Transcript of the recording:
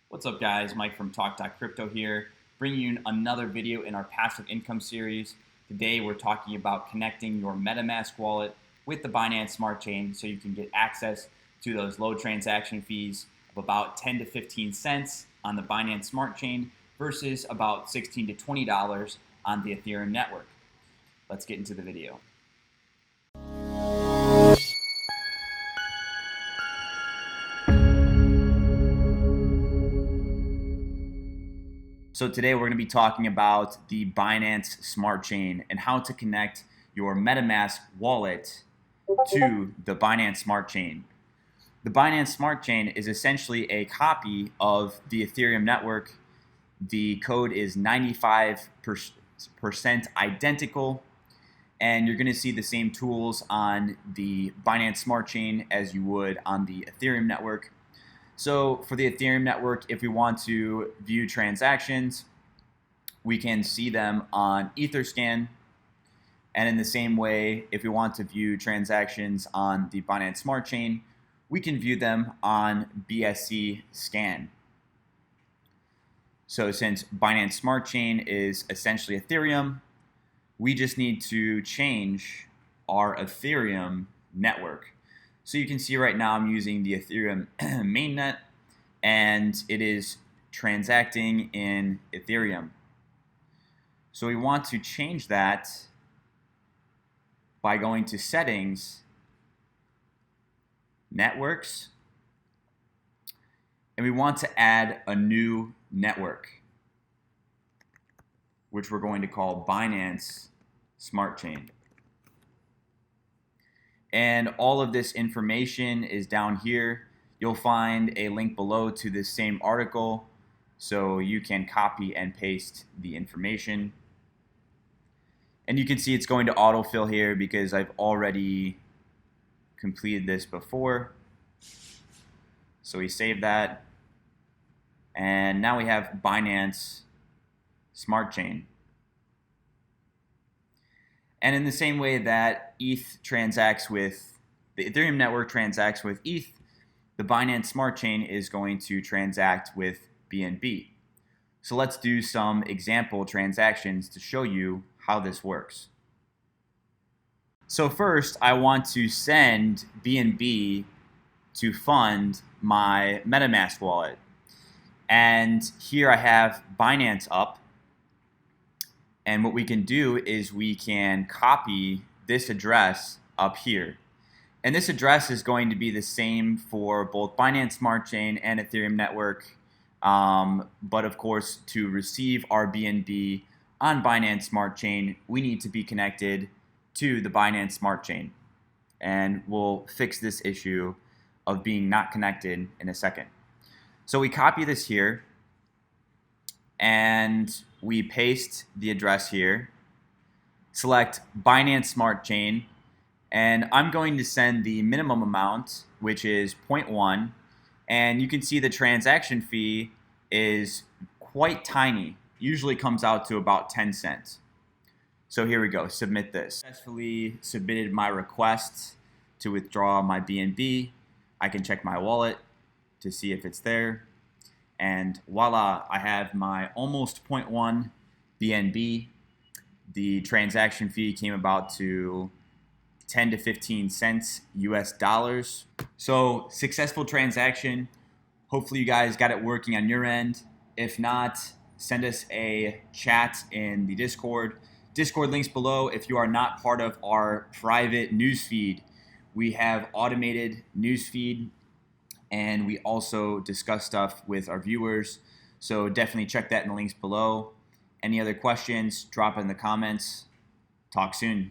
What's up, guys? Mike from Talk.Crypto here, bringing you another video in our passive income series. Today we're talking about connecting your Metamask wallet with the Binance Smart Chain so you can get access to those low transaction fees of about 10 to 15 cents on the Binance Smart Chain versus about $16 to $20 on the Ethereum network. Let's get into the video. So today we're going to be talking about the Binance Smart Chain and how to connect your Metamask wallet to the Binance Smart Chain. The Binance Smart Chain is essentially a copy of the Ethereum network. The code is 95% identical, and you're going to see the same tools on the Binance Smart Chain as you would on the Ethereum network. So for the Ethereum network, if we want to view transactions, we can see them on Etherscan. And in the same way, if we want to view transactions on the Binance Smart Chain, we can view them on BSC Scan. So since Binance Smart Chain is essentially Ethereum, we just need to change our Ethereum network. So you can see right now I'm using the Ethereum mainnet, and it is transacting in Ethereum. So we want to change that by going to Settings, Networks, and we want to add a new network, which we're going to call Binance Smart Chain. And all of this information is down here. You'll find a link below to this same article, so you can copy and paste the information. And you can see it's going to autofill here because I've already completed this before. So we save that. And now we have Binance Smart Chain. And in the same way that ETH transacts with, the Ethereum network transacts with ETH, the Binance Smart Chain is going to transact with BNB. So let's do some example transactions to show you how this works. So first, I want to send BNB to fund my Metamask wallet. And here I have Binance up. And what we can do is we can copy this address up here. And this address is going to be the same for both Binance Smart Chain and Ethereum network. But of course, to receive our BNB on Binance Smart Chain, we need to be connected to the Binance Smart Chain. And we'll fix this issue of being not connected in a second. So we copy this here, and we paste the address here, select Binance Smart Chain, and I'm going to send the minimum amount, which is 0.1, and you can see the transaction fee is quite tiny, usually comes out to about 10 cents. So here we go, submit this. Successfully submitted my request to withdraw my BNB. I can check my wallet to see if it's there. And voila, I have my almost 0.1 BNB. The transaction fee came about to 10 to 15 cents US dollars. So successful transaction. Hopefully you guys got it working on your end. If not, send us a chat in the Discord. Discord links below. If you are not part of our private newsfeed, we have automated newsfeed, and we also discuss stuff with our viewers. So definitely check that in the links below. Any other questions, drop it in the comments. Talk soon.